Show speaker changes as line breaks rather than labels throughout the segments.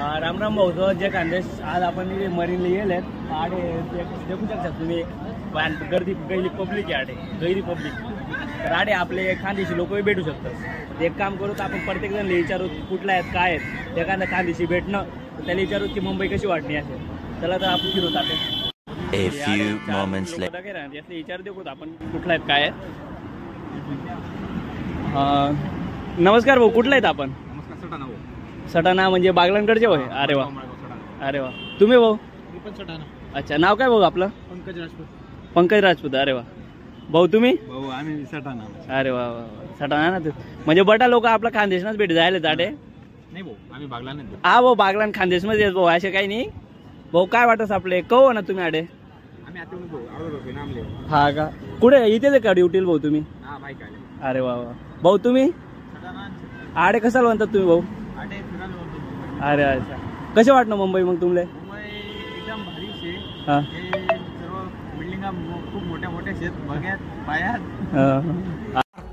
राम राम भाऊ. जय खानदेश. आज आपण मरीनला गेलेत आडे देखू शकता तुम्ही. गर्दी गैरी पब्लिक आहे आडे, गैरी पब्लिक. तर आडे आपले खानदेशी लोकही भेटू शकतात. एक काम करू तर आपण प्रत्येक जण विचारू कुठला आहेत काय आहेत. एखादा खानदेशी भेटणं तर त्याला विचारू की मुंबई कशी वाटणी असेल. चला तर आपण फिरू आपण.
A few moments later.
विचार देऊ आपण कुठला आहेत काय आहेत. नमस्कार भाऊ, कुठला आहेत आपण? सटाणा म्हणजे बागलांकडचे होय. अरे वा अरे वा. तुम्ही भाऊ? अच्छा, नाव काय भाऊ आपलं?
पंकज राजपूत.
पंकज राजपूत. अरे वा भाऊ. तुम्ही?
भाऊ आम्ही सटाणा.
अरे वा सटाणा ना. म्हणजे बटा लोक आपला खानदेशनाच भेट जायला जाडे.
नाही भाऊ आम्ही बागलान.
हा भाऊ बागलान खानदेश मध्ये भाऊ असे काही नाही भाऊ. काय वाटत आपले कहो ना तुम्ही आडे? हा का? कुठे इथेच का ड्युटीला भाऊ तुम्ही? अरे वा वा भाऊ. तुम्ही आडे कशाला म्हणतात तुम्ही भाऊ? अरे अच्छा. कसे वाटणं मुंबई मग तुमले?
एकदम भारी शे.
हा
सर्व बिल्डिंगा खूप मोठ्या मोठ्या शेत बघ्यात पायात.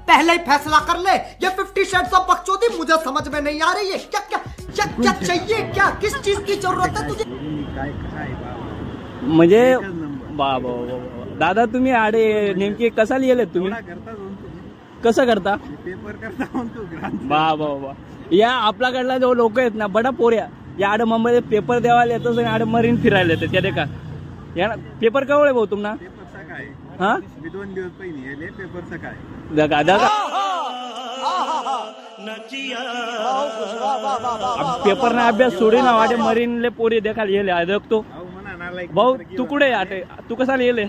पहले ही फैसला कर ले. ये 50 शेड्स ऑफ बकचोदी मुझे समझ में नहीं आ रही है. क्या क्या क्या क्या चाहिए, क्या किस चीज की जरूरत है तुझे?
म्हणजे बाबा दादा तुम्ही आडे नेमके कसा लिहिले तुम्ही? कसं करता?
पेपर करता.
बा बा या आपल्याकडला जो लोक आहेत ना बडा पोऱ्या या आड मुंबईत पेपर द्यावायला येतात आणि आड मरीन फिरायला येतात. त्या देखा या पेपर कवळ आहे भाऊ तुम्हाला?
पेपर सकाळी.
हा
मी 2 दिवस पहिली पेपर सकाळी.
दगा दगा पेपर ना अभ्यास सोडे ना वाटे मरीनले पोरी देखायला येले देखतो भाऊ. तू कुठे आटे? तू कसा लिहिले?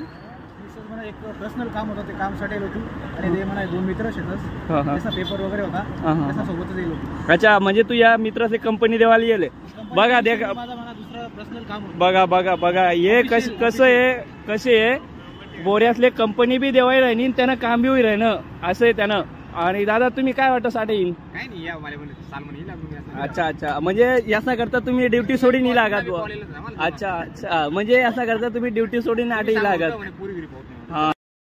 एक पर्सनल काम होतं ते काम साठी होतो आणि ते मला 2 मित्र शेतस त्याचा पेपर वगैरे होता त्याच्या सोबतच येलो.
अच्छा म्हणजे तू या मित्राचे कंपनी देवाला येले. बघा देख
माझा दुसरा पर्सनल काम होतं.
बघा बघा बघा हे कसं आहे कसे आहे बोऱ्यातले कंपनी बी देवाय राहिनी त्यानं काम बी होई राहिनं असं आहे त्यानं. आणि दादा तुम्ही काय वाटतं साठे येईन?
काय नाही या मला साल म्हणे.
अच्छा अच्छा म्हणजे याचा करता तुम्ही ड्युटी सोडून येईल आगात. अच्छा अच्छा म्हणजे याचा करता तुम्ही ड्युटी सोडून आटे येईल आगात. हाँ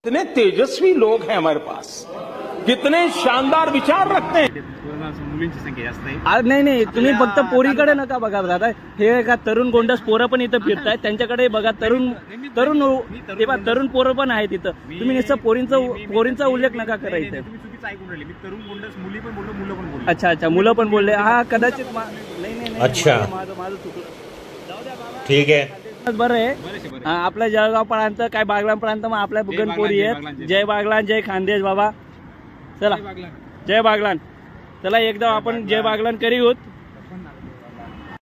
कितने तेजस्वी लोग हैं हमारे पास, कितने शानदार विचार रखते हैं.
मुलींची संख्या जास्त आहे.
नाही नाही तुम्ही फक्त पोरीकडे नका बघा दादा. हे का तरुण गोंडस पोरं पण इथं फिरतायत त्यांच्याकडे बघा. तरुण तरुण तेव्हा तरुण पोरं पण आहेत इथं. तुम्ही नुसतं पोरींचा उल्लेख नका करायचं.
तुम्ही चुकीचं ऐकून राहिले. मी तरुण गोंडस मुली पण बोललो मुलं पण बोललो.
अच्छा अच्छा मुलं पण बोलले. हा कदाचित नाही नाही
अच्छा.
माझं चुकलं.
ठीक आहे
बरं आहे. आपल्या जळगाव पर्यंत काय बागलान पर्यंत मग आपल्या गणपोरी आहेत. जय बागलान जय खानदेश बाबा. चला जय बागलान. चला एकदा आपण जय बागलान करूत.